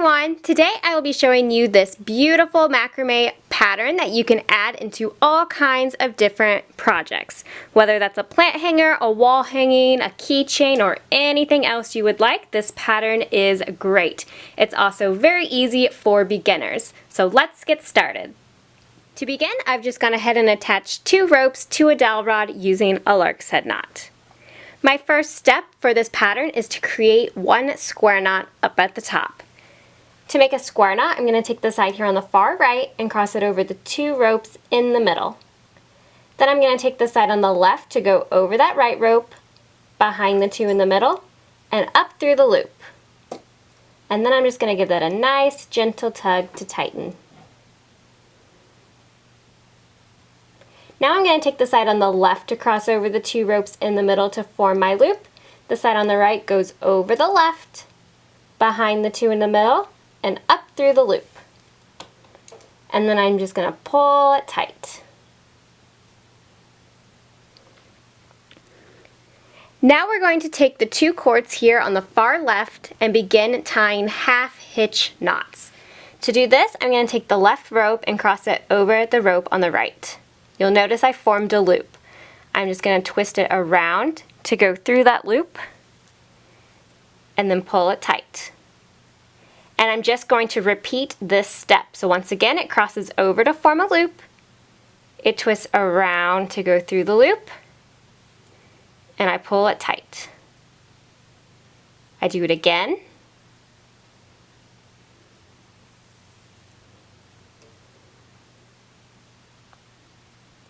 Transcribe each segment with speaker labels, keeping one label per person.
Speaker 1: everyone! Today I will be showing you this beautiful macrame pattern that you can add into all kinds of different projects. Whether that's a plant hanger, a wall hanging, a keychain, or anything else you would like, this pattern is great. It's also very easy for beginners. So let's get started. To begin, I've just gone ahead and attached 2 ropes to a dowel rod using a lark's head knot. My first step for this pattern is to create 1 square knot up at the top. To make a square knot, I'm going to take the side here on the far right and cross it over the 2 ropes in the middle. Then I'm going to take the side on the left to go over that right rope, behind the 2 in the middle, and up through the loop. And then I'm just going to give that a nice gentle tug to tighten. Now I'm going to take the side on the left to cross over the 2 ropes in the middle to form my loop. The side on the right goes over the left, behind the 2 in the middle, and up through the loop. And then I'm just going to pull it tight. Now we're going to take the 2 cords here on the far left and begin tying half hitch knots. To do this, I'm going to take the left rope and cross it over the rope on the right. You'll notice I formed a loop. I'm just going to twist it around to go through that loop and then pull it tight. And I'm just going to repeat this step. So once again, it crosses over to form a loop. It twists around to go through the loop, and I pull it tight. I do it again.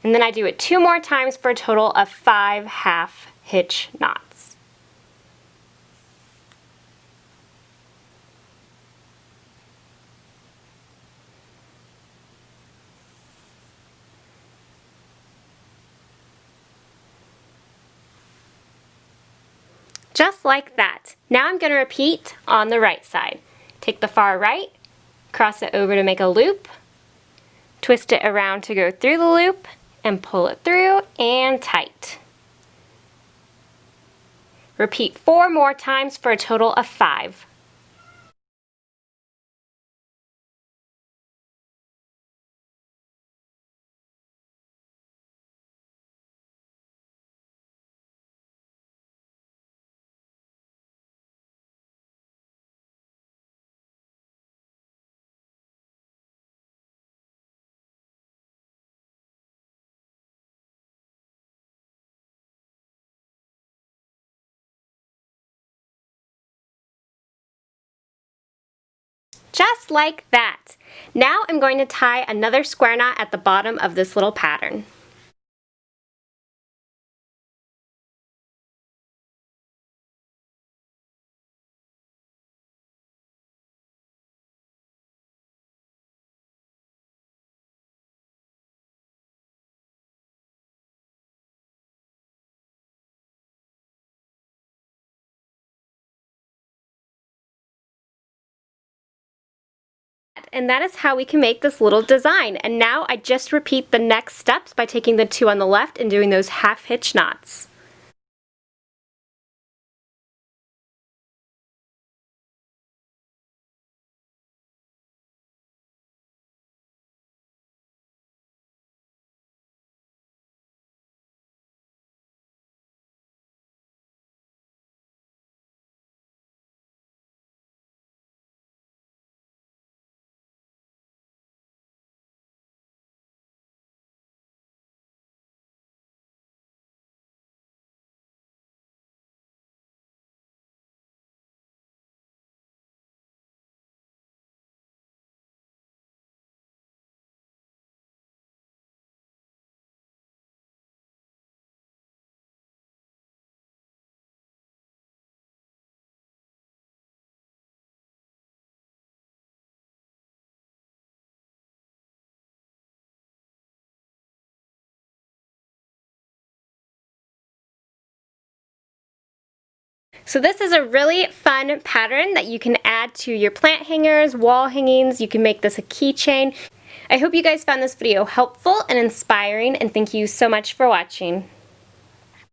Speaker 1: And then I do it 2 more times for a total of 5 half hitch knots. Just like that. Now I'm going to repeat on the right side. Take the far right, cross it over to make a loop, twist it around to go through the loop, and pull it through and tight. Repeat 4 more times for a total of 5. Just like that. Now I'm going to tie another square knot at the bottom of this little pattern. And that is how we can make this little design. And now I just repeat the next steps by taking the 2 on the left and doing those half hitch knots. So this is a really fun pattern that you can add to your plant hangers, wall hangings. You can make this a keychain. I hope you guys found this video helpful and inspiring, and thank you so much for watching.